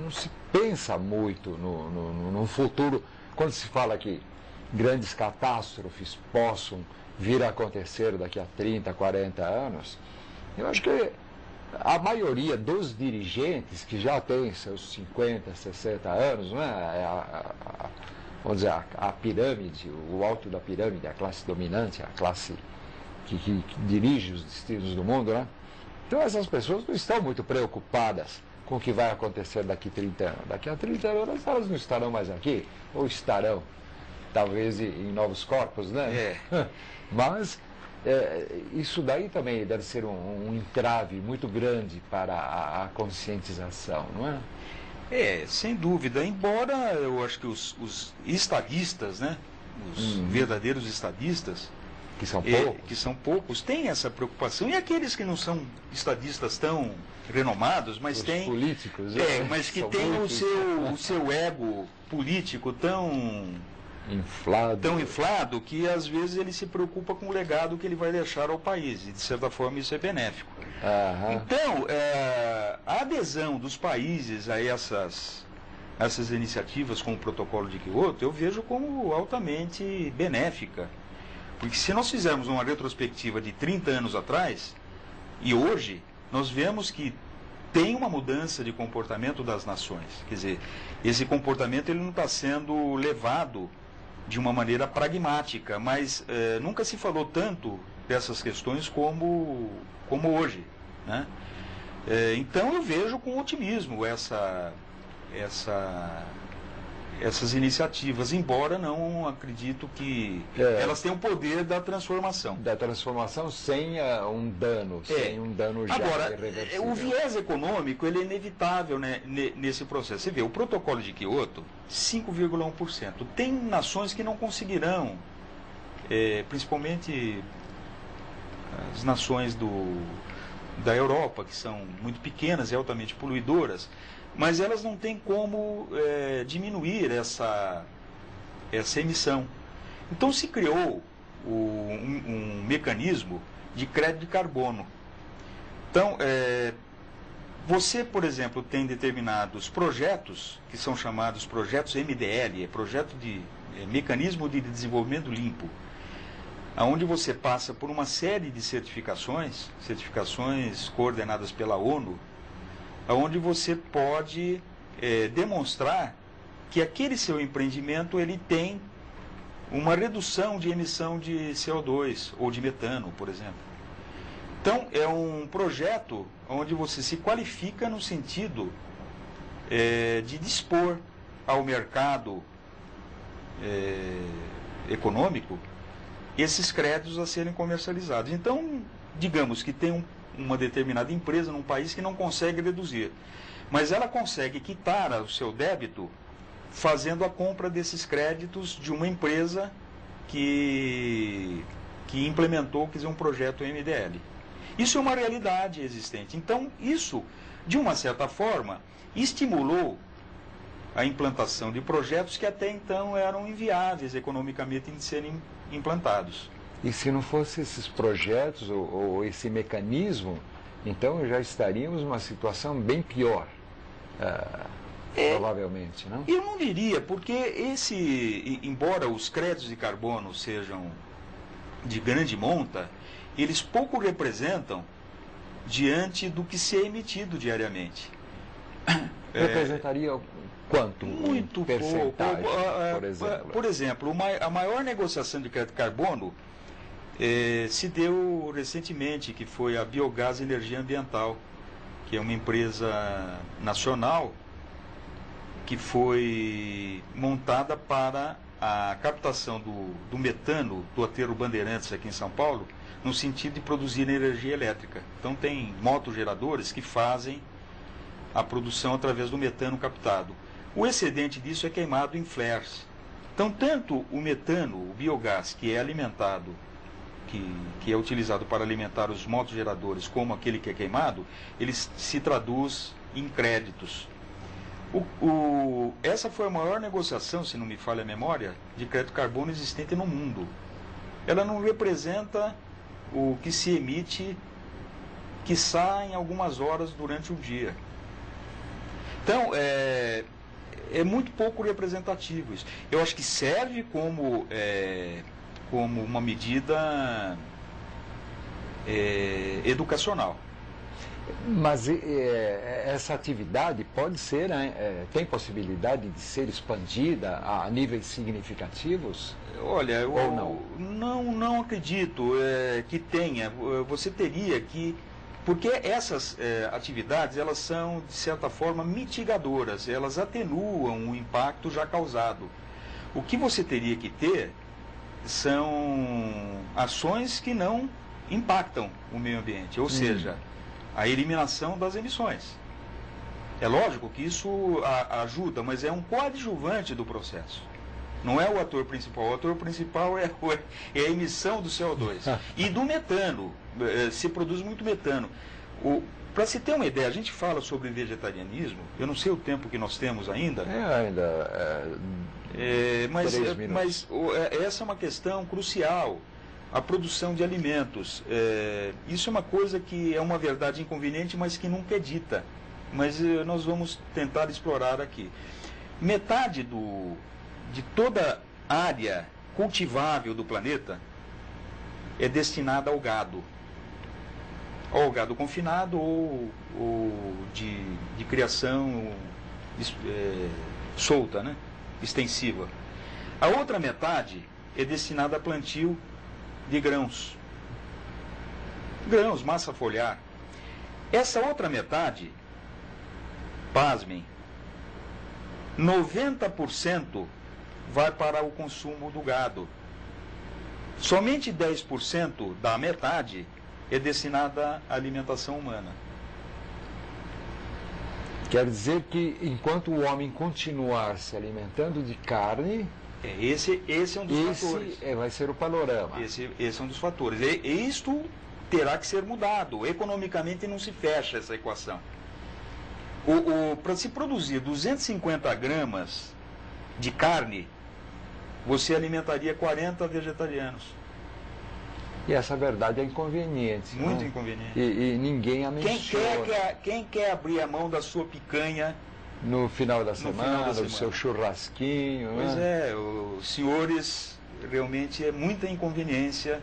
Não se pensa muito no futuro, quando se fala que grandes catástrofes possam vir a acontecer daqui a 30, 40 anos. Eu acho que a maioria dos dirigentes que já têm seus 50, 60 anos, não é? Vamos dizer, a pirâmide, o alto da pirâmide, a classe dominante, a classe que dirige os destinos do mundo, né? Então essas pessoas não estão muito preocupadas com o que vai acontecer daqui a 30 anos. Daqui a 30 anos elas não estarão mais aqui, ou estarão, talvez em novos corpos, né? Mas isso daí também deve ser um entrave muito grande para a conscientização, não é? Sem dúvida. Embora eu acho que os estadistas, né? Os verdadeiros estadistas, que são poucos, têm essa preocupação. E aqueles que não são estadistas tão renomados, mas têm políticos, mas que têm o seu ego político tão inflado que às vezes ele se preocupa com o legado que ele vai deixar ao país, e de certa forma isso é benéfico. Então, a adesão dos países a essas iniciativas como o Protocolo de Kyoto, eu vejo como altamente benéfica. Porque se nós fizermos uma retrospectiva de 30 anos atrás, e hoje, nós vemos que tem uma mudança de comportamento das nações. Quer dizer, esse comportamento ele não está sendo levado de uma maneira pragmática, mas nunca se falou tanto dessas questões como hoje, né? Então eu vejo com otimismo essas iniciativas, embora não acredito que elas tenham o poder da transformação. Da transformação sem um dano, sem um dano já irreversível. O viés econômico ele é inevitável, né, nesse processo. Você vê, o protocolo de Kyoto, 5,1%. Tem nações que não conseguirão, principalmente as nações da Europa, que são muito pequenas e altamente poluidoras, mas elas não têm como diminuir essa emissão. Então se criou um mecanismo de crédito de carbono. Então, você, por exemplo, tem determinados projetos, que são chamados projetos MDL, projeto de Mecanismo de Desenvolvimento Limpo, onde você passa por uma série de certificações coordenadas pela ONU, onde você pode demonstrar que aquele seu empreendimento ele tem uma redução de emissão de CO2 ou de metano, por exemplo. Então, é um projeto onde você se qualifica no sentido de dispor ao mercado econômico esses créditos a serem comercializados. Então, digamos que tem uma determinada empresa num país que não consegue reduzir, mas ela consegue quitar o seu débito fazendo a compra desses créditos de uma empresa que implementou, quer dizer, um projeto MDL. Isso é uma realidade existente. Então, isso, de uma certa forma, estimulou a implantação de projetos que até então eram inviáveis economicamente de serem implantados. E se não fosse esses projetos ou esse mecanismo, então já estaríamos numa situação bem pior, provavelmente, não? Eu não diria, porque embora os créditos de carbono sejam de grande monta, eles pouco representam diante do que se é emitido diariamente. Representaria quanto? Muito pouco. Por exemplo? Por exemplo, a maior negociação de crédito de carbono se deu recentemente, que foi a Biogás Energia Ambiental, que é uma empresa nacional que foi montada para a captação do metano do aterro Bandeirantes aqui em São Paulo, no sentido de produzir energia elétrica. Então tem motogeradores que fazem a produção através do metano captado. O excedente disso é queimado em flares. Então tanto o metano, o biogás, que é alimentado, que é utilizado para alimentar os motogeradores, como aquele que é queimado, ele se traduz em créditos. Essa foi a maior negociação, se não me falha a memória, de crédito carbono existente no mundo. Ela não representa o que se emite, que sai em algumas horas durante o dia. Então, é muito pouco representativo isso. Eu acho que serve como uma medida educacional. Mas essa atividade pode ser, tem possibilidade de ser expandida a níveis significativos? Olha, ou não acredito que tenha. Você teria que... Porque essas atividades, elas são, de certa forma, mitigadoras. Elas atenuam o impacto já causado. O que você teria que ter são ações que não impactam o meio ambiente. Ou seja, a eliminação das emissões. É lógico que isso ajuda, mas é um coadjuvante do processo. Não é o ator principal. O ator principal é a emissão do CO2. E do metano. Se produz muito metano. Para se ter uma ideia, a gente fala sobre vegetarianismo, eu não sei o tempo que nós temos ainda. Mas essa é uma questão crucial. A produção de alimentos. Isso é uma coisa que é uma verdade inconveniente, mas que nunca é dita. Mas nós vamos tentar explorar aqui. Metade de toda área cultivável do planeta é destinada ao gado. Ou ao gado confinado ou de criação solta, né? Extensiva. A outra metade é destinada a plantio de grãos, massa foliar. Essa outra metade, pasmem, 90% vai para o consumo do gado. Somente 10% da metade é destinada à alimentação humana. Quer dizer que enquanto o homem continuar se alimentando de carne... Esse é um dos fatores. Vai ser o panorama. Esse é um dos fatores. E isto terá que ser mudado. Economicamente não se fecha essa equação. Para se produzir 250 gramas de carne, você alimentaria 40 vegetarianos. E essa verdade é inconveniente. Muito não? inconveniente. E ninguém a menciona. Quem quer abrir a mão da sua picanha No final da semana, o seu churrasquinho. Pois é, os senhores, realmente é muita inconveniência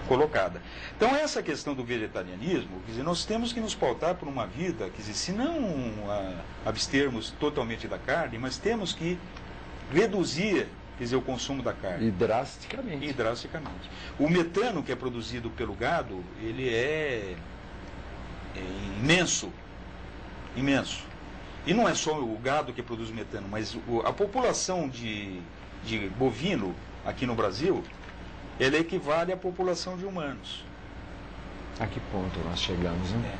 colocada. Então, essa questão do vegetarianismo, quer dizer, nós temos que nos pautar por uma vida, quer dizer, se não abstermos totalmente da carne, mas temos que reduzir, quer dizer, o consumo da carne. E drasticamente. E drasticamente. O metano que é produzido pelo gado, ele é imenso. Imenso. E não é só o gado que produz metano, mas a população de bovino aqui no Brasil, ela equivale à população de humanos. A que ponto nós chegamos, né?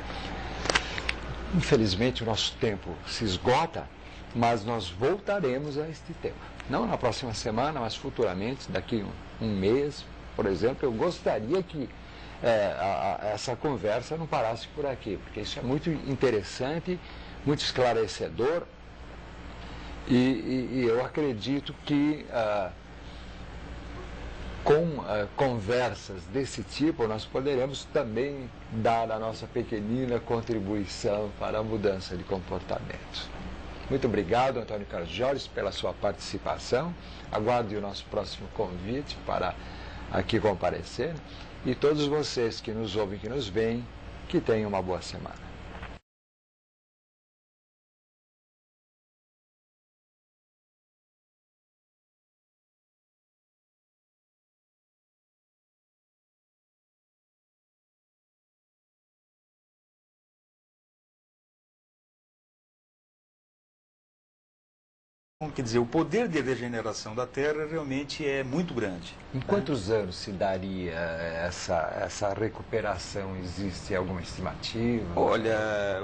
Infelizmente o nosso tempo se esgota, mas nós voltaremos a este tema. Não na próxima semana, mas futuramente, daqui um mês, por exemplo, eu gostaria que essa conversa não parasse por aqui, porque isso é muito interessante, muito esclarecedor, e eu acredito que com conversas desse tipo nós poderemos também dar a nossa pequenina contribuição para a mudança de comportamento. Muito obrigado, Antônio Carlos Jorge, pela sua participação. Aguarde o nosso próximo convite para aqui comparecer. E todos vocês que nos ouvem, que nos veem, que tenham uma boa semana. Quer dizer, o poder de regeneração da Terra realmente é muito grande. Em quantos anos se daria essa recuperação? Existe alguma estimativa? Olha,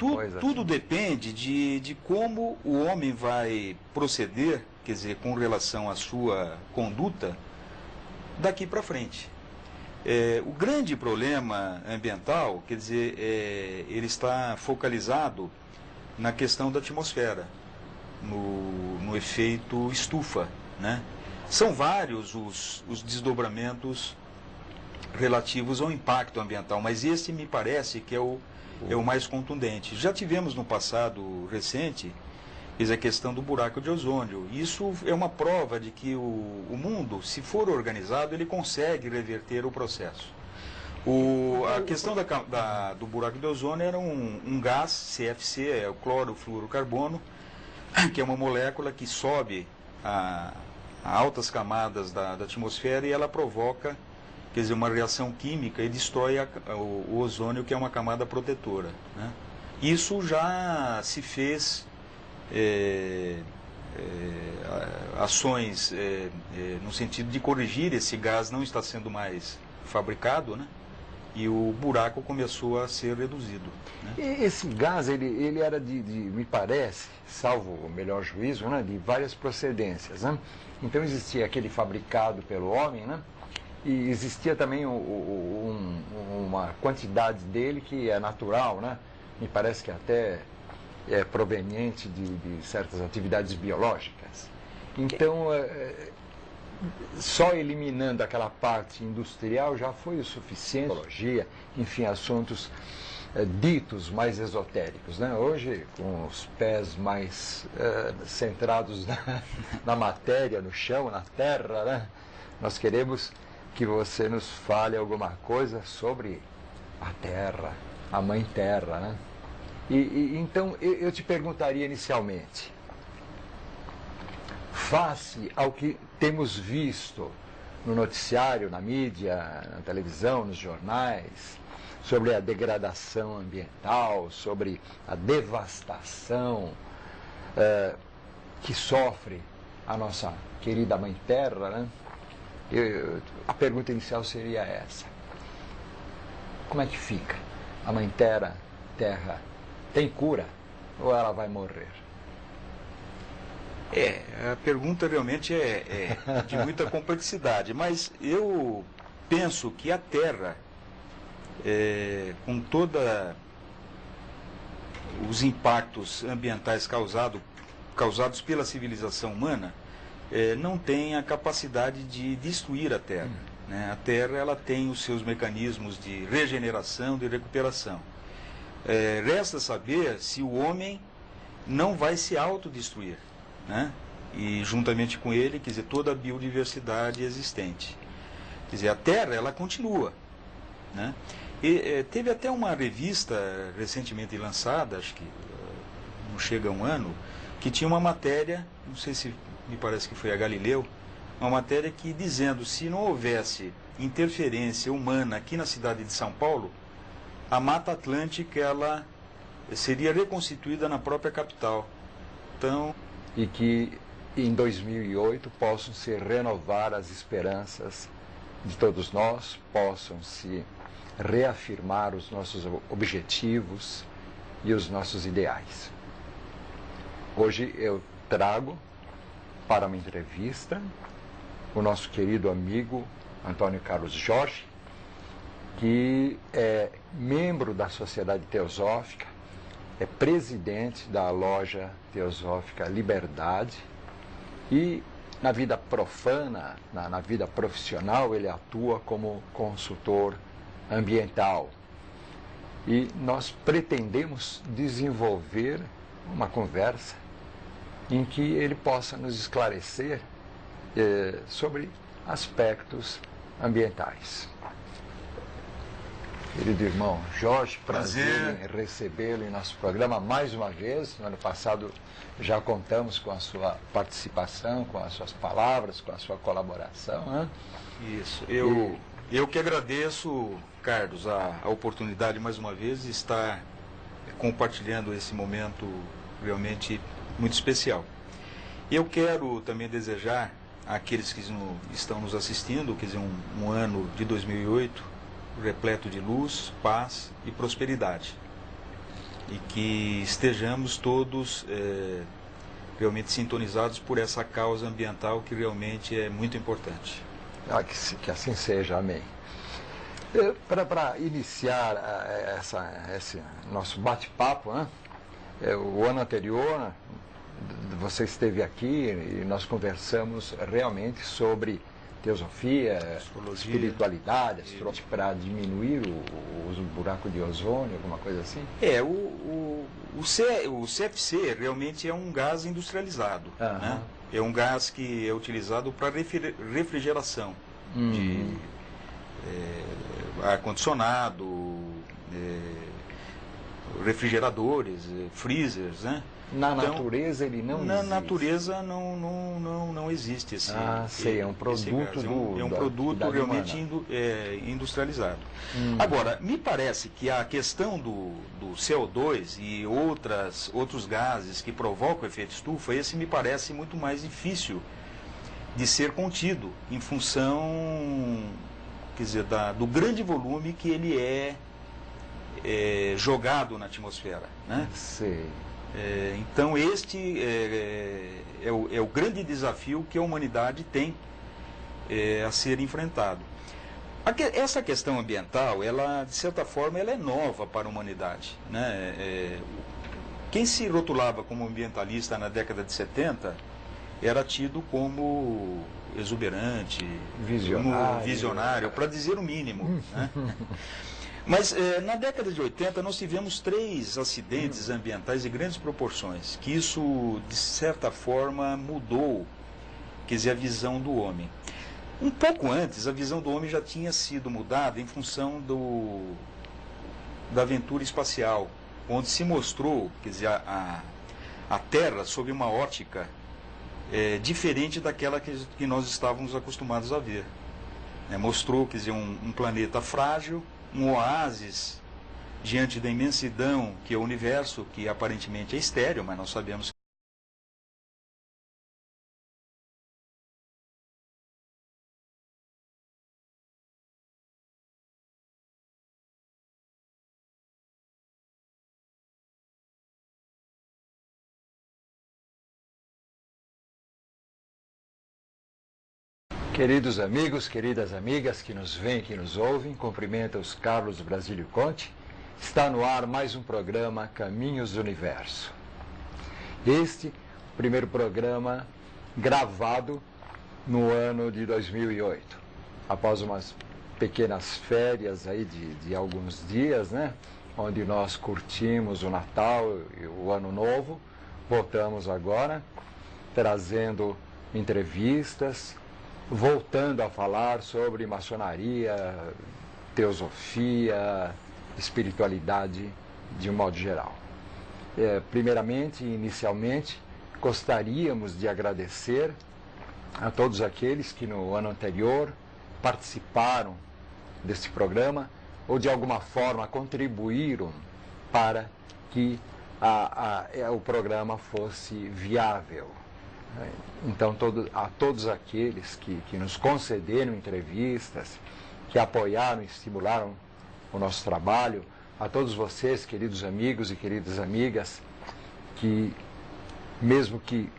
coisa tudo assim? depende de como o homem vai proceder, quer dizer, com relação à sua conduta daqui para frente. O grande problema ambiental, quer dizer, ele está focalizado na questão da atmosfera. No efeito estufa, né? São vários os desdobramentos relativos ao impacto ambiental, mas esse me parece que é o mais contundente. Já tivemos no passado recente a questão do buraco de ozônio. Isso é uma prova de que o mundo, se for organizado, ele consegue reverter o processo. A questão do buraco de ozônio era um gás, CFC, é o clorofluorocarbono, que é uma molécula que sobe a altas camadas da atmosfera e ela provoca, quer dizer, uma reação química e destrói o ozônio, que é uma camada protetora, né? Isso já se fez ações no sentido de corrigir esse gás não está sendo mais fabricado, né? E o buraco começou a ser reduzido, né? E esse gás, ele era me parece, salvo o melhor juízo, né, de várias procedências, né? Então existia aquele fabricado pelo homem, né? E existia também uma quantidade dele que é natural, né? Me parece que até é proveniente de certas atividades biológicas. Então, só eliminando aquela parte industrial já foi o suficiente. Biologia, enfim, assuntos ditos mais esotéricos, né? Hoje, com os pés mais centrados na matéria, no chão, na terra, né? Nós queremos que você nos fale alguma coisa sobre a terra, a mãe terra, né? Então, eu te perguntaria inicialmente, face ao que temos visto no noticiário, na mídia, na televisão, nos jornais, sobre a degradação ambiental, sobre a devastação que sofre a nossa querida Mãe Terra, né? A pergunta inicial seria essa: como é que fica? A Mãe Terra tem cura ou ela vai morrer? A pergunta realmente é de muita complexidade, mas eu penso que a Terra, com todos os impactos ambientais causados pela civilização humana, não tem a capacidade de destruir a Terra, né? A Terra ela tem os seus mecanismos de regeneração, de recuperação. Resta saber se o homem não vai se autodestruir, né? E juntamente com ele, quer dizer, toda a biodiversidade existente. Quer dizer, a Terra, ela continua, né? E teve até uma revista recentemente lançada, acho que não chega a um ano, que tinha uma matéria, não sei se me parece que foi a Galileu, uma matéria que dizendo se não houvesse interferência humana aqui na cidade de São Paulo, a Mata Atlântica ela seria reconstituída na própria capital. Então, e que em 2008 possam se renovar as esperanças de todos nós, possam se reafirmar os nossos objetivos e os nossos ideais. Hoje eu trago para uma entrevista o nosso querido amigo Antônio Carlos Jorge, que é membro da Sociedade Teosófica, é presidente da loja teosófica Liberdade e na vida profana, na vida profissional, ele atua como consultor ambiental. E nós pretendemos desenvolver uma conversa em que ele possa nos esclarecer sobre aspectos ambientais. Querido irmão Jorge, prazer em recebê-lo em nosso programa mais uma vez. No ano passado já contamos com a sua participação, com as suas palavras, com a sua colaboração, né? Isso. Eu que agradeço, Carlos, a oportunidade mais uma vez de estar compartilhando esse momento realmente muito especial. Eu quero também desejar àqueles que estão nos assistindo, quer dizer, um ano de 2008 repleto de luz, paz e prosperidade. E que estejamos todos realmente sintonizados por essa causa ambiental que realmente é muito importante. Que assim seja, amém. Para iniciar esse nosso bate-papo, né? O ano anterior você esteve aqui e nós conversamos realmente sobre teosofia, astrologia, espiritualidade, para diminuir o buraco de ozônio, alguma coisa assim? O CFC realmente é um gás industrializado, né? É um gás que é utilizado para refrigeração de ar-condicionado, refrigeradores, freezers, né? Na natureza ele não existe? Na natureza não existe esse é um produto é um produto realmente industrializado. Agora, me parece que a questão do CO2 e outros gases que provocam o efeito estufa, esse me parece muito mais difícil de ser contido em função, quer dizer, do grande volume que ele é jogado na atmosfera, né? Sei. Então este é o grande desafio que a humanidade tem a ser enfrentado. Essa questão ambiental, ela de certa forma, ela é nova para a humanidade, né? Quem se rotulava como ambientalista na década de 70 era tido como exuberante, visionário, para dizer o mínimo, né? Mas na década de 80 nós tivemos 3 acidentes ambientais de grandes proporções, que isso, de certa forma, mudou, quer dizer, a visão do homem. Um pouco antes, a visão do homem já tinha sido mudada em função da aventura espacial, onde se mostrou, quer dizer, a Terra sob uma ótica diferente daquela que nós estávamos acostumados a ver. Mostrou, quer dizer, um planeta frágil, um oásis diante da imensidão que é o universo, que aparentemente é estéril, mas nós sabemos. Queridos amigos, queridas amigas que nos veem, que nos ouvem, cumprimenta-os Carlos Brasílio Conte. Está no ar mais um programa Caminhos do Universo. Este, primeiro programa gravado no ano de 2008. Após umas pequenas férias aí de alguns dias, né? onde nós curtimos o Natal e o Ano Novo. Voltamos agora, trazendo entrevistas, voltando a falar sobre maçonaria, teosofia, espiritualidade de um modo geral. Primeiramente e inicialmente, gostaríamos de agradecer a todos aqueles que no ano anterior participaram desse programa ou de alguma forma contribuíram para que o programa fosse viável. Então, a todos aqueles que nos concederam entrevistas, que apoiaram e estimularam o nosso trabalho, a todos vocês, queridos amigos e queridas amigas, que mesmo que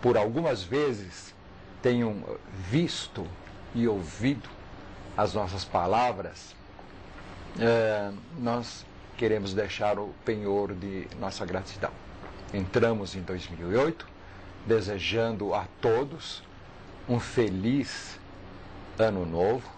por algumas vezes tenham visto e ouvido as nossas palavras, nós queremos deixar o penhor de nossa gratidão. Entramos em 2008 desejando a todos um feliz ano novo,